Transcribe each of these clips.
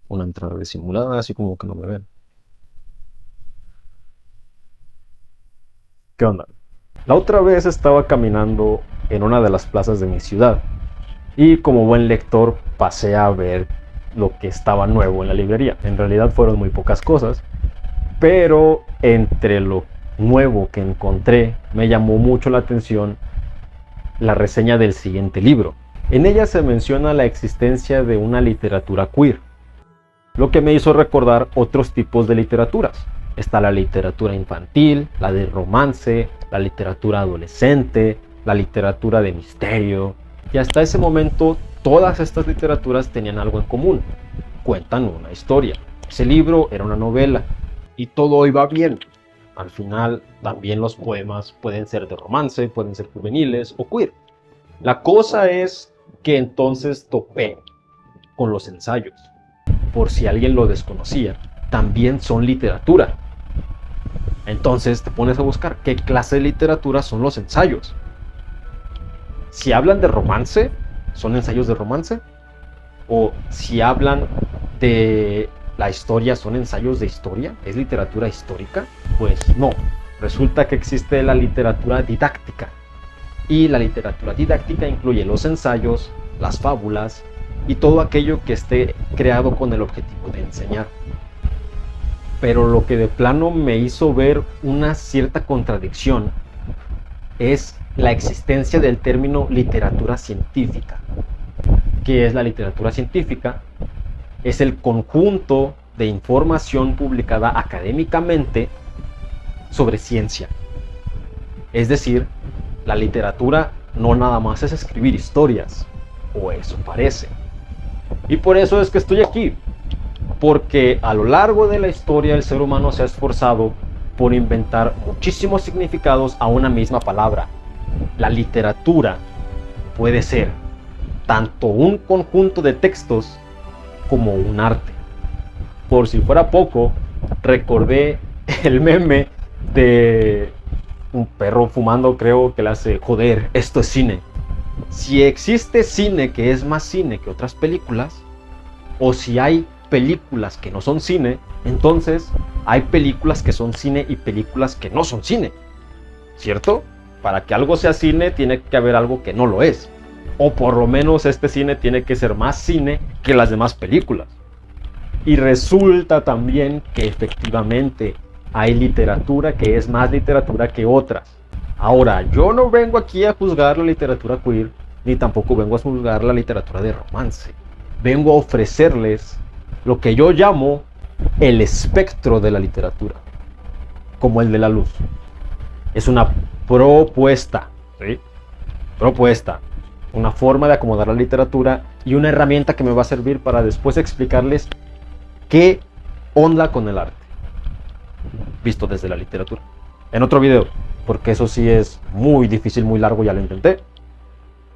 una entrada disimulada, así como que no me ven. ¿Qué onda? La otra vez estaba caminando en una de las plazas de mi ciudad y como buen lector pasé a ver lo que estaba nuevo en la librería. En realidad fueron muy pocas cosas, pero entre lo nuevo que encontré me llamó mucho la atención la reseña del siguiente libro. En ella se menciona la existencia de una literatura queer, lo que me hizo recordar otros tipos de literaturas. Está la literatura infantil, la de romance, la literatura adolescente, la literatura de misterio. Y hasta ese momento todas estas literaturas tenían algo en común. Cuentan una historia. Ese libro era una novela y todo iba bien. Al final también los poemas pueden ser de romance, pueden ser juveniles o queer. La cosa es que entonces topé con los ensayos. Por si alguien lo desconocía, también son literatura. Entonces te pones a buscar qué clase de literatura son los ensayos. Si hablan de romance, son ensayos de romance. O si hablan de la historia, son ensayos de historia. ¿Es literatura histórica? Pues no. Resulta que existe la literatura didáctica. Y la literatura didáctica incluye los ensayos, las fábulas y todo aquello que esté creado con el objetivo de enseñar. Pero lo que de plano me hizo ver una cierta contradicción es la existencia del término literatura científica. ¿Qué es la literatura científica? Es el conjunto de información publicada académicamente sobre ciencia. Es decir, la literatura no nada más es escribir historias, o eso parece. Y por eso es que estoy aquí, porque a lo largo de la historia el ser humano se ha esforzado por inventar muchísimos significados a una misma palabra. La literatura puede ser tanto un conjunto de textos como un arte. Por si fuera poco, recordé el meme de un perro fumando, creo que le hace, joder, esto es cine. Si existe cine que es más cine que otras películas, o si hay películas que no son cine, entonces hay películas que son cine y películas que no son cine, ¿cierto? Para que algo sea cine tiene que haber algo que no lo es, o por lo menos este cine tiene que ser más cine que las demás películas. Y resulta también que efectivamente hay literatura que es más literatura que otras. Ahora, yo no vengo aquí a juzgar la literatura queer, ni tampoco vengo a juzgar la literatura de romance. Vengo a ofrecerles lo que yo llamo el espectro de la literatura, como el de la luz. Es una propuesta, ¿sí? Propuesta, una forma de acomodar la literatura y una herramienta que me va a servir para después explicarles qué onda con el arte, visto desde la literatura. En otro video, porque eso sí es muy difícil, muy largo, ya lo intenté.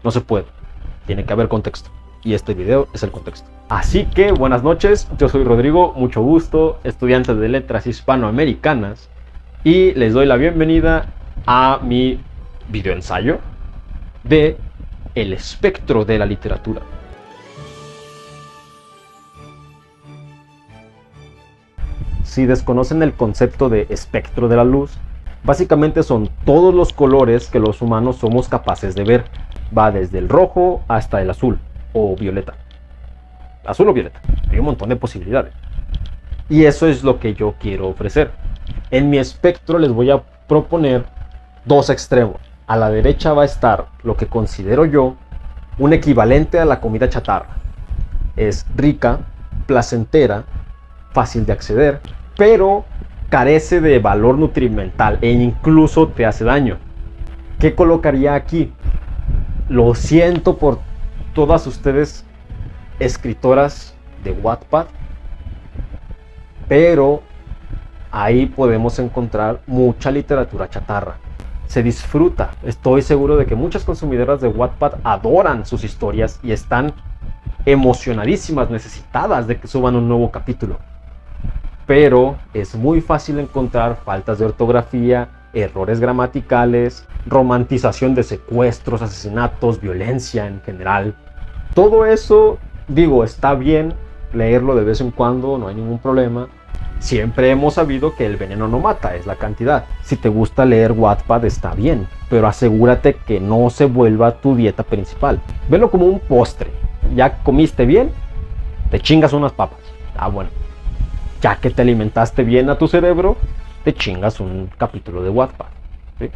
No se puede, tiene que haber contexto. Y este video es el contexto. Así que buenas noches, yo soy Rodrigo, mucho gusto, estudiante de letras hispanoamericanas, y les doy la bienvenida a mi videoensayo de El espectro de la literatura. Si desconocen el concepto de espectro de la luz, básicamente son todos los colores que los humanos somos capaces de ver. Va desde el rojo hasta el azul o violeta. Azul o violeta. Hay un montón de posibilidades. Y eso es lo que yo quiero ofrecer. En mi espectro les voy a proponer dos extremos. A la derecha va a estar lo que considero yo un equivalente a la comida chatarra. Es rica, placentera, fácil de acceder, pero carece de valor nutrimental e incluso te hace daño. ¿Qué colocaría aquí? Lo siento por todas ustedes escritoras de Wattpad, pero ahí podemos encontrar mucha literatura chatarra. Se disfruta. Estoy seguro de que muchas consumidoras de Wattpad adoran sus historias y están emocionadísimas, necesitadas de que suban un nuevo capítulo. Pero es muy fácil encontrar faltas de ortografía, errores gramaticales, romantización de secuestros, asesinatos, violencia en general. Todo eso, digo, está bien, leerlo de vez en cuando, no hay ningún problema. Siempre hemos sabido que el veneno no mata, es la cantidad. Si te gusta leer Wattpad está bien, pero asegúrate que no se vuelva tu dieta principal. Velo como un postre. Ya comiste bien, te chingas unas papas. Ah, bueno. Ya que te alimentaste bien a tu cerebro, te chingas un capítulo de Wattpad, ¿sí?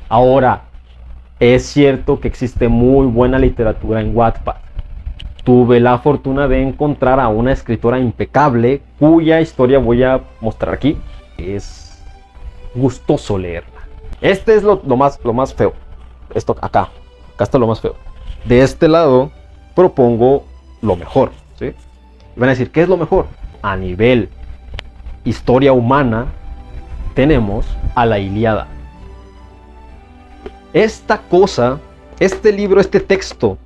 Ahora, es cierto que existe muy buena literatura en Wattpad. Tuve la fortuna de encontrar a una escritora impecable cuya historia voy a mostrar aquí. Es gustoso leerla. Este es lo más feo. Esto acá está lo más feo. De este lado propongo lo mejor, ¿sí? Van a decir, ¿qué es lo mejor? A nivel historia humana tenemos a la Ilíada. Esta cosa, este libro, este texto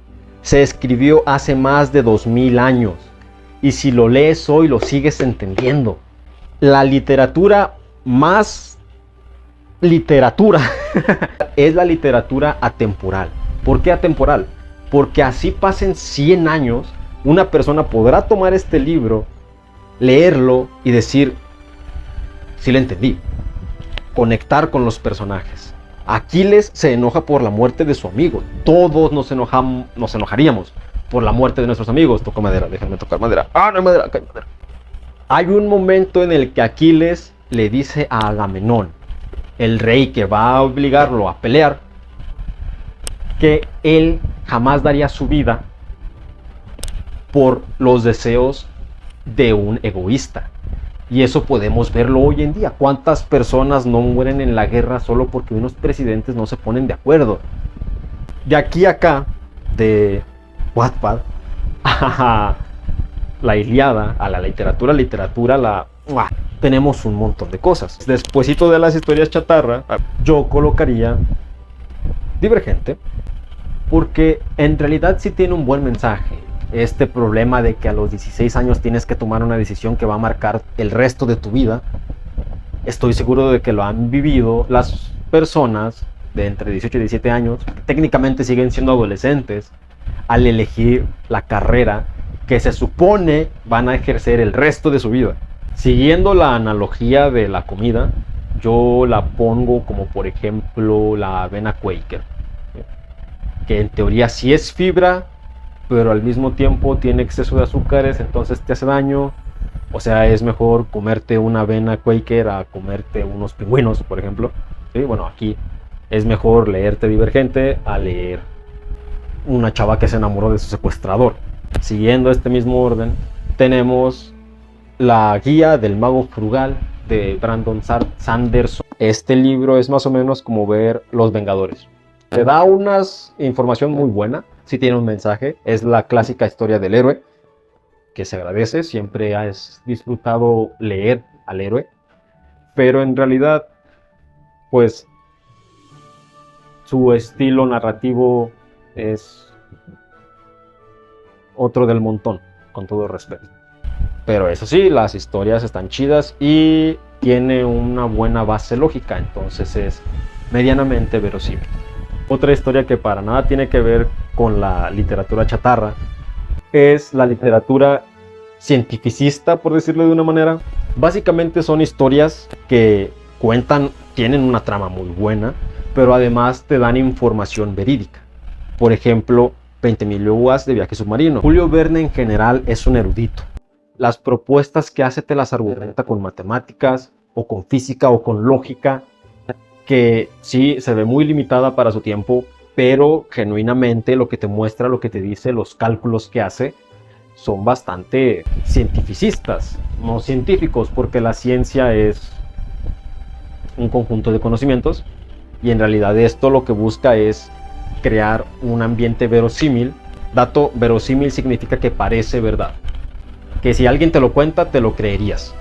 se escribió hace más de 2000 años y si lo lees hoy lo sigues entendiendo. La literatura más literatura es la literatura atemporal. ¿Por qué atemporal? Porque así pasen 100 años, una persona podrá tomar este libro, leerlo y decir, sí lo entendí. Conectar con los personajes. Aquiles se enoja por la muerte de su amigo. Todos nos enojaríamos por la muerte de nuestros amigos. Toco madera, déjame tocar madera. Ah, no hay madera, acá hay madera. Hay un momento en el que Aquiles le dice a Agamenón, el rey que va a obligarlo a pelear, que él jamás daría su vida por los deseos de un egoísta. Y eso podemos verlo hoy en día. ¿Cuántas personas no mueren en la guerra solo porque unos presidentes no se ponen de acuerdo? De aquí a acá, de Wattpad a la Ilíada, a la literatura, tenemos un montón de cosas. Despuésito de las historias chatarra, yo colocaría Divergente, porque en realidad sí tiene un buen mensaje. Este problema de que a los 16 años tienes que tomar una decisión que va a marcar el resto de tu vida. Estoy seguro de que lo han vivido las personas de entre 18 y 17 años, que técnicamente siguen siendo adolescentes, al elegir la carrera que se supone van a ejercer el resto de su vida. Siguiendo la analogía de la comida, yo la pongo como por ejemplo la avena Quaker, que en teoría sí es fibra, pero al mismo tiempo tiene exceso de azúcares, entonces te hace daño. O sea, es mejor comerte una avena Quaker a comerte unos pingüinos, por ejemplo. ¿Sí? Bueno, aquí es mejor leerte Divergente a leer una chava que se enamoró de su secuestrador. Siguiendo este mismo orden, tenemos La guía del mago frugal de Brandon Sanderson. Este libro es más o menos como ver Los Vengadores. Te da una información muy buena, sí tiene un mensaje, es la clásica historia del héroe, que se agradece, siempre has disfrutado leer al héroe, pero en realidad, pues, su estilo narrativo es otro del montón, con todo respeto. Pero eso sí, las historias están chidas y tiene una buena base lógica, entonces es medianamente verosímil. Otra historia que para nada tiene que ver con la literatura chatarra es la literatura cientificista, por decirlo de una manera. Básicamente son historias que tienen una trama muy buena, pero además te dan información verídica. Por ejemplo, 20.000 leguas de viaje submarino. Julio Verne en general es un erudito. Las propuestas que hace te las argumenta con matemáticas, o con física, o con lógica, que sí se ve muy limitada para su tiempo, pero genuinamente lo que te muestra, lo que te dice, los cálculos que hace, son bastante cientificistas, no científicos, porque la ciencia es un conjunto de conocimientos, y en realidad esto lo que busca es crear un ambiente verosímil. Dato, verosímil significa que parece verdad, que si alguien te lo cuenta, te lo creerías,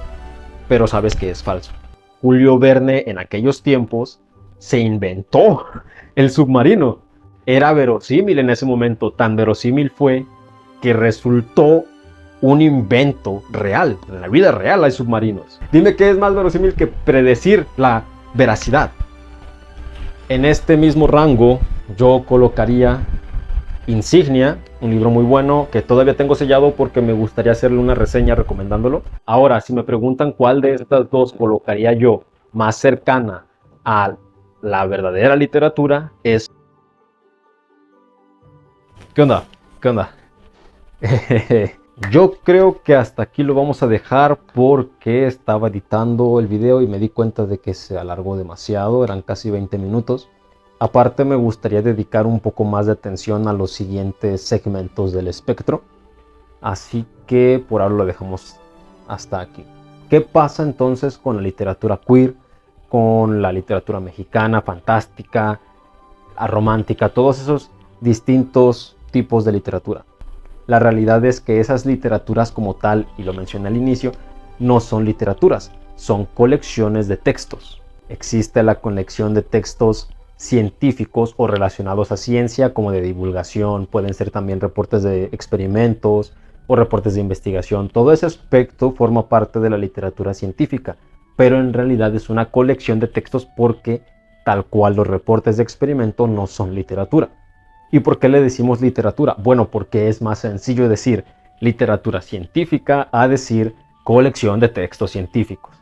pero sabes que es falso. Julio Verne en aquellos tiempos se inventó el submarino. Era verosímil en ese momento. Tan verosímil fue que resultó un invento real. En la vida real hay submarinos. Dime qué es más verosímil que predecir la veracidad. En este mismo rango yo colocaría Insignia, un libro muy bueno que todavía tengo sellado porque me gustaría hacerle una reseña recomendándolo. Ahora, si me preguntan cuál de estas dos colocaría yo más cercana a la verdadera literatura, es... ¿Qué onda? ¿Qué onda? Yo creo que hasta aquí lo vamos a dejar porque estaba editando el video y me di cuenta de que se alargó demasiado, eran casi 20 minutos. Aparte me gustaría dedicar un poco más de atención a los siguientes segmentos del espectro, así que por ahora lo dejamos hasta aquí. ¿Qué pasa entonces con la literatura queer, con la literatura mexicana, fantástica, romántica, todos esos distintos tipos de literatura? La realidad es que esas literaturas como tal, y lo mencioné al inicio, no son literaturas, son colecciones de textos. Existe la colección de textos científicos o relacionados a ciencia, como de divulgación, pueden ser también reportes de experimentos o reportes de investigación. Todo ese aspecto forma parte de la literatura científica, pero en realidad es una colección de textos porque tal cual los reportes de experimento no son literatura. ¿Y por qué le decimos literatura? Bueno, porque es más sencillo decir literatura científica a decir colección de textos científicos.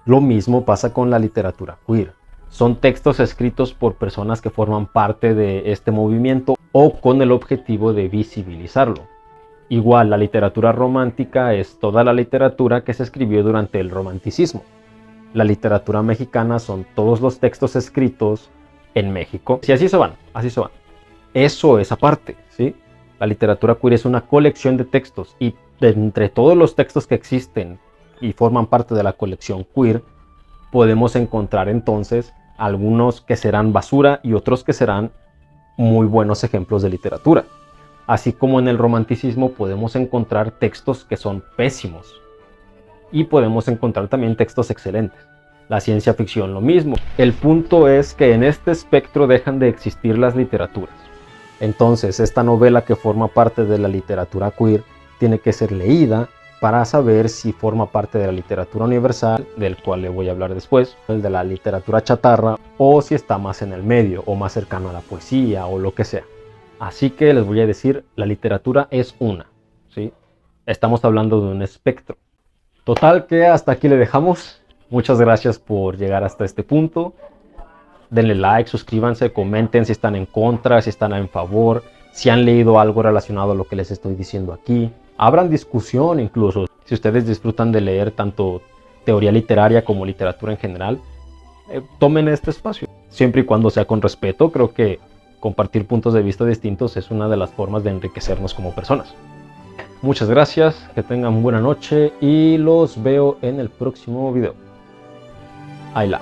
Lo mismo pasa con la literatura queer. Son textos escritos por personas que forman parte de este movimiento o con el objetivo de visibilizarlo. Igual, la literatura romántica es toda la literatura que se escribió durante el romanticismo. La literatura mexicana son todos los textos escritos en México. Y así se van, así se van. Eso es aparte, ¿sí? La literatura queer es una colección de textos y entre todos los textos que existen y forman parte de la colección queer, podemos encontrar entonces algunos que serán basura y otros que serán muy buenos ejemplos de literatura. Así como en el romanticismo podemos encontrar textos que son pésimos y podemos encontrar también textos excelentes. La ciencia ficción lo mismo. El punto es que en este espectro dejan de existir las literaturas. Entonces, esta novela que forma parte de la literatura queer tiene que ser leída para saber si forma parte de la literatura universal, del cual le voy a hablar después, el de la literatura chatarra, o si está más en el medio, o más cercano a la poesía, o lo que sea. Así que les voy a decir, la literatura es una, ¿sí? Estamos hablando de un espectro. Total que hasta aquí le dejamos. Muchas gracias por llegar hasta este punto. Denle like, suscríbanse, comenten si están en contra, si están en favor, si han leído algo relacionado a lo que les estoy diciendo aquí. Abran discusión incluso. Si ustedes disfrutan de leer tanto teoría literaria como literatura en general, tomen este espacio. Siempre y cuando sea con respeto, creo que compartir puntos de vista distintos es una de las formas de enriquecernos como personas. Muchas gracias, que tengan buena noche y los veo en el próximo video. Ayla.